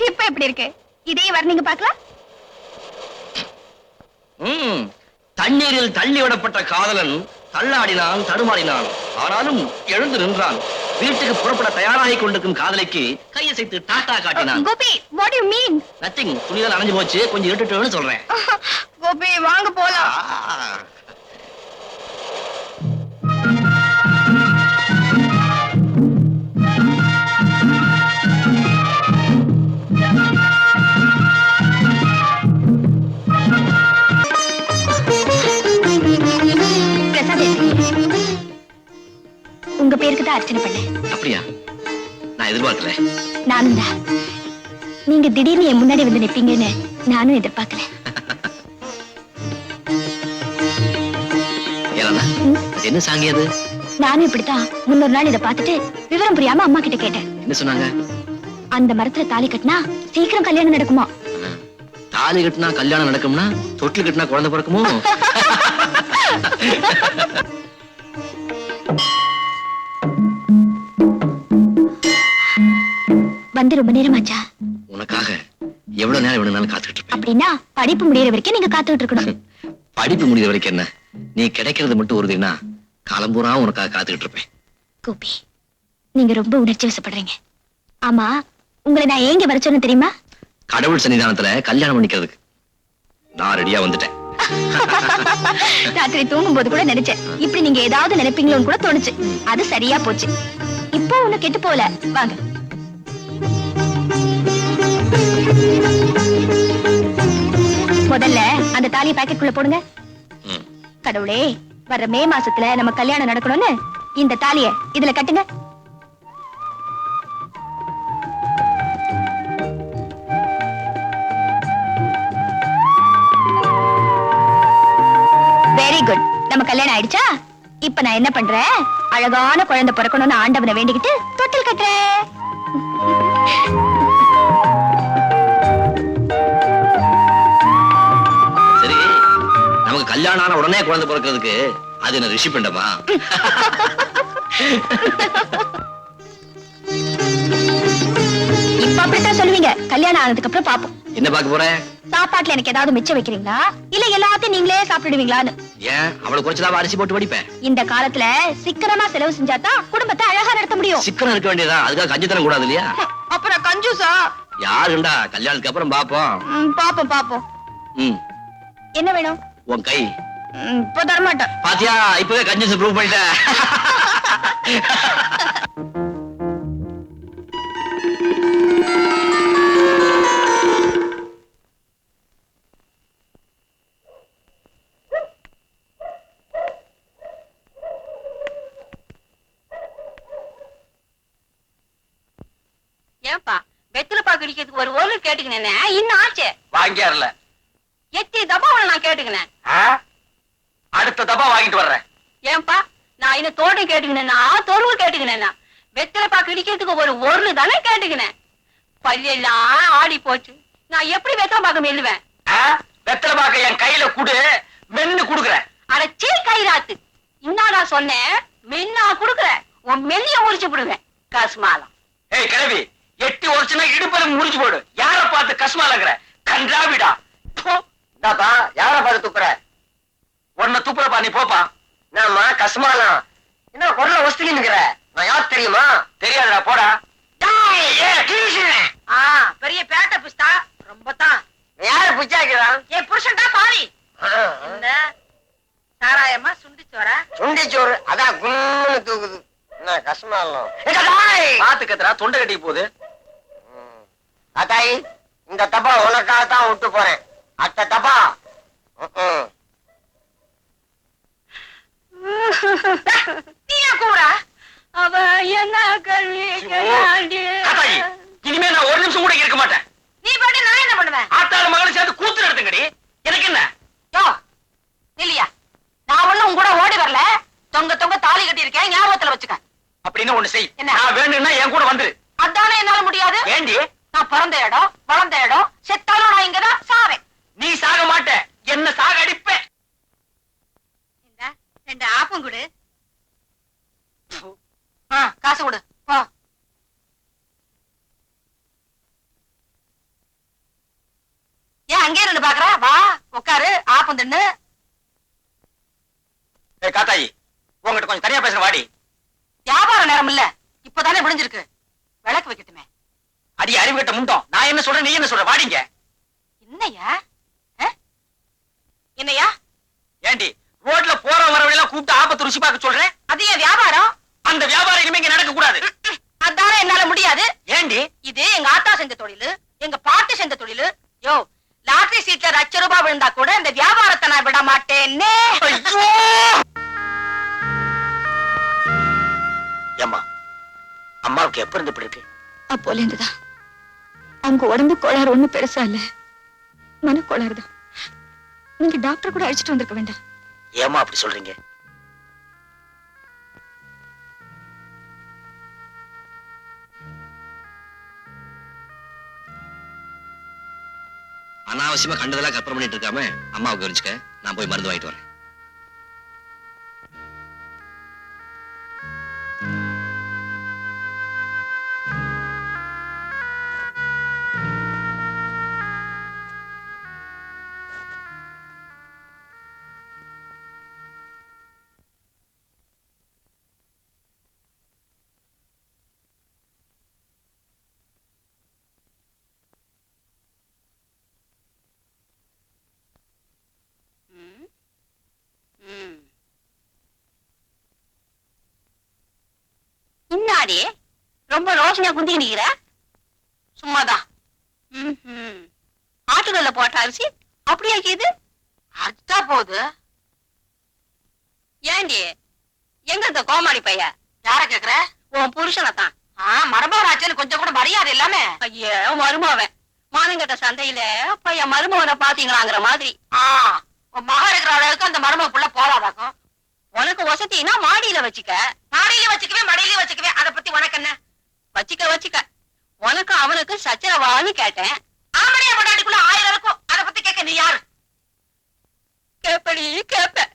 Speaker 3: இப்ப எப்படி இருக்கு? இதே வர்ணிங்க பார்க்கலாம்.
Speaker 2: தண்ணீரில் தள்ளி விடப்பட்ட காதலன் தள்ளாடினான், தடுமாறினான். ஆனாலும் எழுந்து நின்றான். வீட்டுக்கு புறப்பட தயாராகி கொண்டிருக்கும் காதலிக்கு கையசைத்து டாட்டா காட்டினான்.
Speaker 3: Gopi, what do you mean?
Speaker 2: Nothing, துணிகள் அணைஞ்சு போச்சு, கொஞ்சம் இருட்டுன்னு சொல்றேன்.
Speaker 3: கோபி, வாங்க போலாம். பிரசாத், உங்க பேருக்கு தான் அர்ச்சனை பண்ணேன்.
Speaker 2: அப்படியா? நான் எதிர்பார்க்கல.
Speaker 3: நானும் தான். நீங்க திடீர்னு என் முன்னாடி வந்து நிப்பீங்கன்னு நானும் எதிர்பார்க்கல.
Speaker 2: ஏன்னா, அது என்ன சாங்கி அது?
Speaker 3: நானும் இப்படித்தான் முன்னொரு நாள் இதை பார்த்துட்டு விவரம் புரியாம அம்மா கிட்ட கேட்டேன்.
Speaker 2: என்ன சொன்னாங்க?
Speaker 3: அந்த மரத்துல தாலி கட்டினா சீக்கிரம் கல்யாணம் நடக்குமா?
Speaker 2: தாலி கட்டினா கல்யாணம் நடக்கும்னா தொட்டில் கட்டினா குழந்தை பிறக்குமோ?
Speaker 3: வந்து ரொம்ப நேரமாச்சா?
Speaker 2: உனக்காக எவ்வளவு நேரம் வேணும்னாலும் காத்துக்கிட்டு இருப்பேன்.
Speaker 3: அப்படின்னா படிப்பு முடியற வரைக்கும் நீங்க காத்துக்கிட்டு இருக்கணும்.
Speaker 2: படிப்பு முடிகிற வரைக்கும் என்ன, நீ கிடைக்கிறது மட்டும் உறுதினா காலம்பூரா உனக்காக காத்துக்கிட்டு இருப்பேன்.
Speaker 3: கோபி, நீங்க ரொம்ப உணர்ச்சி வசப்படுறீங்க. ஆமா, உங்களை நான் ஏங்க வர சொன்னேன் தெரியுமா?
Speaker 2: கடவுள் சன்னிதானத்துல கல்யாணம் பண்ணிக்கிறதுக்கு நான் ரெடியா வந்துட்டேன்.
Speaker 3: ராத்திரி தூங்கும் போது கூட நினைச்சேன் இப்படி நீங்க ஏதாவது நினைப்பீங்களோன்னு கூட தோணுச்சு. அது சரியா போச்சு. இப்போ ஒண்ணு கெட்டு போல. வாங்க. முதல்ல அந்த தாலி பாக்கெட்டுக்குள்ள போடுங்க. கடவுளே, வர்ற மே மாசத்துல நம்ம கல்யாணம் நடக்கணும்னு இந்த தாலிய இதுல கட்டுங்க. Very good. நம்ம கல்யாணம் ஆயிடுச்சா? இப்ப நான் என்ன பண்றேன், அழகான குழந்தை பிறக்கணும்னு ஆண்டவனை வேண்டிக்கிட்டு தொட்டில் கட்டுறேன்.
Speaker 2: சரி, நமக்கு கல்யாணம் ஆன உடனே குழந்தை பிறக்கிறதுக்கு அது என்ன ரிஷி பிண்டமா?
Speaker 3: இப்ப அப்படித்தான் சொல்லுவீங்க. கல்யாணம் ஆனதுக்கு அப்புறம் பாப்போம்.
Speaker 2: என்ன பார்க்க போற?
Speaker 3: சாப்பாட்டுல எனக்கு ஏதாவது மிச்சம் வைக்கிறீங்களா, இல்ல எல்லாத்தையும் நீங்களே சாப்பிடுவீங்களான்னு.
Speaker 2: ஏன் அவளை குறைச்சலாவ அரிசி போட்டு வடிப்பேன்?
Speaker 3: இந்த காலத்துல சிக்கனமா செலவு செஞ்சாதான் குடும்பத்தை அழகா நடத்த முடியும்.
Speaker 2: சிக்கனம் இருக்க வேண்டியதா, அதுக்காக கஞ்சி தரம் கூடாது இல்லையா?
Speaker 3: அப்புறம் கஞ்சூசா?
Speaker 2: யாருண்டா, கல்யாணத்துக்கு அப்புறம் பாப்போம்.
Speaker 3: பாப்போம் பாப்போம். என்ன வேணும்?
Speaker 2: உன் கை.
Speaker 3: இப்ப தரமாட்டேன்.
Speaker 2: பாத்தியா, இப்பவே கஞ்சி ப்ரூவ் பண்ணிட்ட.
Speaker 4: ஏன்பா வெத்தில பாக்கு அடிக்கிறதுக்கு ஒரு ஓலர் கேட்டுக்கினேனே, இன்னும் ஆச்சு.
Speaker 1: வாங்கியாருல.
Speaker 4: எத்தி தபாவளை நான் கேட்டுக்கினேன்.
Speaker 1: அடுத்த தபா வாங்கிட்டு வர்றேன்.
Speaker 4: ஏன்பா நான் இன்னும் தோட்டம் கேட்டுக்கினேனா, தொருவு கேட்டுக்கினேனா? வெத்தில பாக்கு அடிக்கிறதுக்கு ஒரு ஒருன்னு தானே கேட்டுக்கினேன். பல்லெல்லாம் ஆடி போச்சு. நான் எப்படி வெத்தலை பாக்க மெல்லுவேன்?
Speaker 1: வெத்தலை பாக்க என் கையில குடு, மென்னு குடுக்குறேன்.
Speaker 4: அடச்சே கைராத்து, இன்னாடா சொன்னேன், மென்னா குடுக்குற. உன் மெல்லிய முறிச்சு விடுவேன் கஸ்மாலம்.
Speaker 1: ஏய் கிழவி, எட்டி ஒருச்சுனா இடுப்பல முடிச்சு போடு. யார பார்த்து கஸ்மாலங்கற கன்றாவிடா. தாத்தா, யார பார்த்து துப்புற? உன்னை துப்புறப்பா, நீ போப்பா. நாம கஸ்மாலம் என்ன குரல வஸ்திலிங்கற? நான் யார் தெரியுமா? தெரியாதுடா, போடா.
Speaker 4: பெரிய பேட்ட புஸ்தா ரொம்ப தான்.
Speaker 1: யாரு புச்சாக்கிறான்?
Speaker 4: என் புருஷன் தான் பாரி. என்ன சாராயமா சுண்டிச்சோரா?
Speaker 1: சுண்டிச்சோறு அதான் குன்னு தூக்குது. என்ன கஸ்மாலம்? பாத்து கத்துறா, தொண்டை கட்டி போகுது. அதாயி, இந்த தப்பா உனக்காக தான் விட்டு போறேன். அத்த தப்பா
Speaker 4: நீயா கூடா? அவ என்ன கல்வி
Speaker 1: இனிமே நான் ஒரு நிமிஷம் கூட இருக்க மாட்டேன்.
Speaker 4: நீ பாட்டு நான் என்ன பண்ணுவேன்?
Speaker 1: ஆத்தாள மகளை சேர்த்து கூத்து நடத்துங்கடி. எனக்கு என்ன?
Speaker 4: யோ இல்லையா, நான் ஒண்ணும் உன் கூட ஓடி வரல. தொங்க தொங்க தாலி கட்டி இருக்கேன், ஞாபகத்துல வச்சுக்க.
Speaker 1: அப்படின்னு ஒண்ணு செய்.
Speaker 4: என்ன?
Speaker 1: நான் வேணும்னா என் கூட வந்துரு.
Speaker 4: அதானே என்னால முடியாது.
Speaker 1: ஏண்டி?
Speaker 4: நான் பிறந்த இடம், வளர்ந்த இடம், செத்தாலும் நான் இங்கதான் சாவேன்.
Speaker 1: நீ சாக மாட்ட, என்ன சாக அடிப்பேன்.
Speaker 4: பாப்பம் தின்னு.
Speaker 1: ஏய் காத்தாயி, உங்ககிட்ட கொஞ்சம் தனியா பேசுற வாடி.
Speaker 4: வியாபார நேரம் இல்ல, இப்பதானே விடிஞ்சிருக்கு. விளக்கு வைக்கட்டுமே.
Speaker 1: அடி அறிவு கட்ட முண்டோம். நான் என்ன சொல்றேன், நீ என்ன சொல்ற? வாடிங்க.
Speaker 4: என்னையா என்னையா?
Speaker 1: ஏண்டி ரோட்ல போற வரவெல்லாம் கூப்பிட்டு ஆபத்து ருசி பார்க்க சொல்றேன்?
Speaker 4: அது ஏன் வியாபாரம்?
Speaker 1: அந்த வியாபாரம் இனிமே இங்க நடக்க கூடாது.
Speaker 4: அதானே என்னால முடியாது.
Speaker 1: ஏண்டி?
Speaker 4: இது எங்க ஆத்தா செஞ்ச தொழிலு, எங்க பாட்டி செஞ்ச தொழிலு. யோ, லாட்டரி சீட்ல ₹1,00,000 விழுந்தா கூட இந்த வியாபாரத்தை நான் விட மாட்டேன்னே.
Speaker 1: ஐயோ! ஏம்மா, அம்மாவுக்கு எப்ப இருந்து இப்படி இருக்கு?
Speaker 3: அப்போல இருந்துதான். அவங்க உடம்பு கோளாறு ஒண்ணும் பெருசா இல்ல, மனக்கோளாறு தான். நீங்க டாக்டர் கூட அழைச்சிட்டு வந்திருக்க வேண்டாம்.
Speaker 1: ஏம்மா அப்படி சொல்றீங்க?
Speaker 2: அனாவசியமா கண்டதெல்லாம் கற்பனை பண்ணிட்டு இருக்காம அம்மாவுக்கு கவனிச்சுக்க. நான் போய் மருந்து வாங்கிட்டு வரேன்.
Speaker 4: இன்னாடி ரொம்ப ரோஷனையா குந்தி நிக்கிற? சும்மாதான். ஆட்டுக்கல்ல போட்ட அரிசி அப்படியே இது அத்தா போகுது. ஏண்டி, எங்க இந்த கோமாளி பைய? யார கேக்குற? உன் புருஷனை தான். மருமகராச்சேன்னு கொஞ்சம் கூட மரியாதை இல்லாம. ஐயோ, மருமவன் மானங்கட்ட சந்தையில பையன் மருமகனை பாத்தீங்களாங்கிற மாதிரி. உன் மக இருக்கிற அளவுக்கு அந்த மருமகுள்ள போராதாக்கும். உனக்கு வசதினா மாடியில வச்சுக்க. மாடியில வச்சுக்கவே மடியில வச்சுக்கவே, அத பத்தி உனக்கு என்ன? வச்சுக்க. உனக்கு அவனுக்கு சச்சரவான்னு கேட்டேன். ஆமடியா பொண்டாட்டிக்குள்ள 1000 இருக்கும், அத பத்தி கேட்க நீ யாரு? கேப்படி கேப்ப.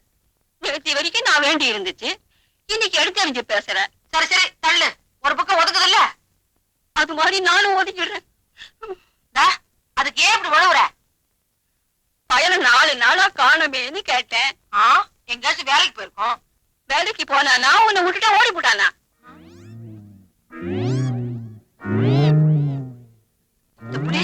Speaker 4: நேத்தி வரைக்கும் நான் வேண்டி இருந்துச்சு, இன்னைக்கு எடுத்தறிஞ்சு பேசுற. சரி தள்ளு, ஒரு பக்கம் ஒதுக்குது இல்ல, அது மாதிரி நானும் ஒதுக்கிடுறேன். அதுக்கு ஏன் இப்படி உழவுற? பயணம் 4 நாளா காணமேன்னு கேட்டேன். எங்கேயாச்சும் வேலைக்கு போயிருக்கோம். வேலைக்கு போனானா உன்னை விட்டுட்டா ஓடி போட்டானா? எப்படி?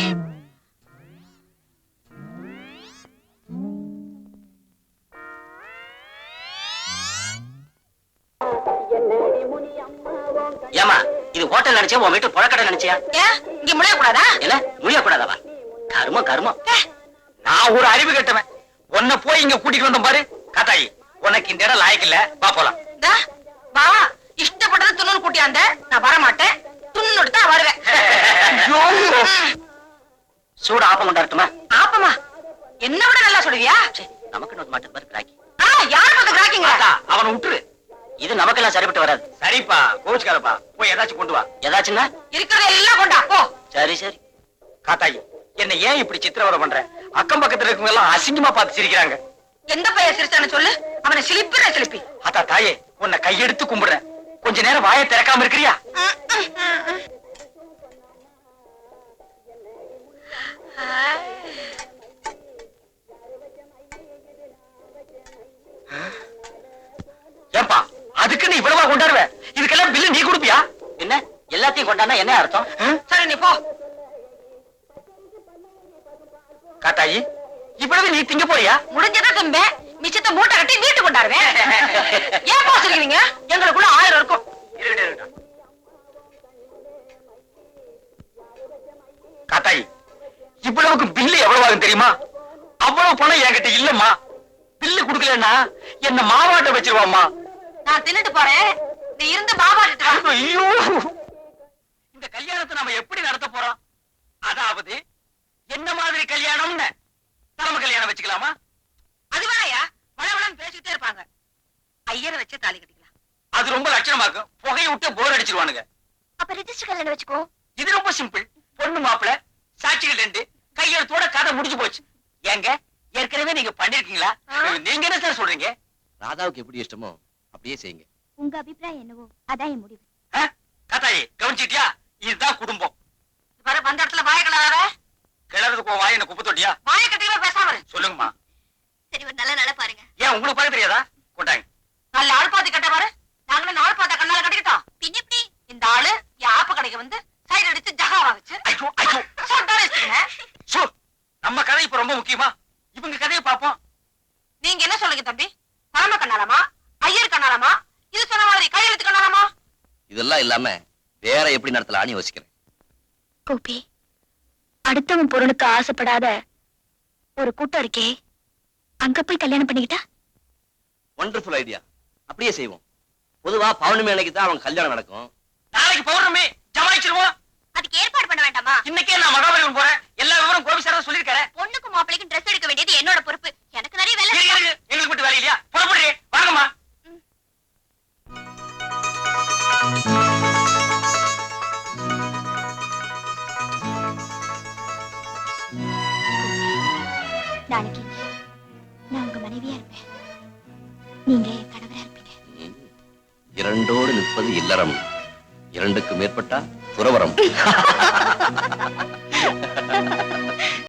Speaker 1: ஏமா, இது ஹோட்டல் நினைச்சியா, உன் வீட்டு புழக்கடை நினைச்சியா?
Speaker 4: ஏன் இங்க முடிய கூடாதா?
Speaker 1: என்ன முடிய கூடாதவா? கருமம். நான் ஒரு அறிவு கட்டவன். உன்னை போய் இங்க கூட்டிட்டு வந்தோம் பாரு. காத்தாயி, உனக்கு இந்த இடம் லாயக்கு இல்ல, வா போலாம்.
Speaker 4: வா, இஷ்டப்பட்டது துண்ணூறு கூட்டியாந்த. நான் வர மாட்டேன், துண்ணூறு தான் வருவேன்.
Speaker 1: சூடு ஆப்பம் கொண்டாடட்டுமா?
Speaker 4: ஆப்பமா? என்ன விட நல்லா சொல்லுவியா?
Speaker 1: நமக்கு நோட் மாட்டேன் பாரு கிராக்கி.
Speaker 4: யார் பக்கம் கிராக்கிங்க?
Speaker 1: அவனை விட்டுரு. இது நமக்கெல்லாம் சரிப்பட்டு வராது. சரிப்பா, கோச்சுக்காரப்பா. போய் ஏதாச்சும் கொண்டு வா. ஏதாச்சுன்னா
Speaker 4: இருக்கிறத எல்லாம் கொண்டா போ.
Speaker 1: சரி. காத்தாயி, என்ன ஏன் இப்படி சித்திரவதை பண்ற? அக்கம் பக்கத்துல இருக்கவங்க எல்லாம் அசிங்கமா பார்த்து சிரிக்கிறாங்க.
Speaker 4: எந்த பையன் சிரிச்சான்னு சொல்லு, அவனை சிலிப்பி.
Speaker 1: அத்தா தாயே, உன்னை கையெடுத்து கும்பிடுறேன். கொஞ்ச நேரம் வாயை திறக்காம இருக்கிறியா? ஏன்பா, அதுக்கு நீ இவ்வளவா கொண்டாடுவ? இதுக்கெல்லாம் பில்லு நீ கொடுப்பியா? என்ன எல்லாத்தையும் கொண்டாடா என்ன அர்த்தம்?
Speaker 4: சரி நீ போ.
Speaker 1: காத்தாயி, இவ்வளவு நீ திங்க போறியா?
Speaker 4: முடிஞ்சதை தும்பே, மிச்சத்தை மூட்டை கட்டி வீட்டு கொண்டாடுவேன். ஏன் போசிருக்கீங்க? எங்களுக்குள்ள 1000 இருக்கும்.
Speaker 1: காத்தாயி, இவ்வளவுக்கு பில்லு எவ்வளவு ஆகும் தெரியுமா? அவ்வளவு பணம் என்கிட்ட இல்லம்மா. பில்லு குடுக்கலன்னா என்ன மாவாட்ட வச்சிருவாம்மா.
Speaker 4: நான் தின்னுட்டு போறேன், நீ இருந்து பாபாட்டு வா.
Speaker 1: ஐயோ, இந்த கல்யாணத்தை நாம எப்படி நடத்த போறோம்? அதாவது என்ன மாதிரி கல்யாணம்னு தலைமை கல்யாணம் வச்சுக்கலாமா?
Speaker 4: அது வேணாயா, வளவளன்னு பேசிக்கிட்டே இருப்பாங்க. ஐயரை வச்சு தாலி கட்டிக்கலாம்.
Speaker 1: அது ரொம்ப லட்சணமா இருக்கும். புகையை விட்டு போர் அடிச்சிருவானுங்க.
Speaker 3: அப்ப ரெஜிஸ்டர் கல்யாணம் வச்சுக்கோ.
Speaker 1: இது ரொம்ப சிம்பிள். பொண்ணு மாப்பிள, சாட்சிகள் 2, கையெழுத்தோட கதை முடிஞ்சு போச்சு. ஏங்க, ஏற்கனவே நீங்க பண்ணிருக்கீங்களா? நீங்க என்ன சார் சொல்றீங்க?
Speaker 2: ராதாவுக்கு எப்படி இஷ்டமோ அப்படியே செய்யுங்க.
Speaker 3: உங்க அபிப்பிராயம் என்னவோ அதான் என் முடிவு.
Speaker 1: காத்தாயி, கவனிச்சிட்டியா? இதுதான் குடும்பம்.
Speaker 4: வர வந்த இடத்துல வாய கலராத.
Speaker 1: கிளறதுக்கு வாய் என்ன குப்பை தொட்டியா?
Speaker 4: வாய கட்டிக்கவே பேசாம இரு.
Speaker 1: சொல்லுங்கம்மா.
Speaker 3: சரி,
Speaker 1: உங்களுக்கு பார்க்க தெரியாதா? கொண்டாங்க.
Speaker 4: நல்ல ஆள் பாத்து கட்ட பாரு. நாங்களும் நாள் பார்த்த கண்ணால கட்டிக்கிட்டோம். பின்ன எப்படி இந்த ஆளு யாப்ப கடைக்கு வந்து சைடு அடிச்சு ஜகாவா வச்சு
Speaker 1: ஐயோ ஐயோ சோ, நம்ம கதை இப்ப ரொம்ப முக்கியமா? இவங்க கதையை பார்ப்போம்.
Speaker 4: நீங்க என்ன சொல்லுங்க தம்பி? பரம கண்ணாலமா, ஐயர் கண்ணாலமா, இது சொன்ன மாதிரி கையெழுத்து கண்ணாலமா?
Speaker 2: இதெல்லாம் இல்லாம வேற எப்படி நடத்தலாம்னு யோசிக்கிறேன்.
Speaker 3: கோபி, அடுத்தவன் பொருளுக்கு ஆசைப்படாத ஒரு கூட்டம் இருக்கே, அங்க போய் கல்யாணம் பண்ணிக்கிட்டா?
Speaker 2: Wonderful idea. அப்படியே செய்வோம். பொதுவா பௌர்ணமி அன்னைக்கு தான் அவங்க கல்யாணம் நடக்கும்.
Speaker 1: நாளைக்கு பௌர்ணமி, ஜமாயிச்சிருவோம்.
Speaker 4: அதுக்கு ஏற்பாடு பண்ண வேண்டாமா?
Speaker 1: இன்னைக்கே நான் மகாபலிபுரம் போறேன். எல்லா விவரம் கோபி சார் சொல்லிருக்காரு.
Speaker 4: பொண்ணுக்கும் மாப்பிளைக்கும் ட்ரெஸ் எடுக்க வேண்டியது என்னோட பொறுப்பு. எனக்கு நிறைய வேலை
Speaker 1: இருக்கு,
Speaker 4: இருக்கு.
Speaker 1: இருக்கு. எங்களுக்கு மட்டும் வேலை இல்லையா? புறப்படுறே, வாங்கம்மா.
Speaker 3: நாளைக்கு நான் உங்க மனைவியா இருப்பேன், நீங்க என் கணவரா இருப்பீங்க.
Speaker 2: இரண்டோடு நிற்பது இல்லறம், இரண்டுக்கு மேற்பட்டா துறவரம்.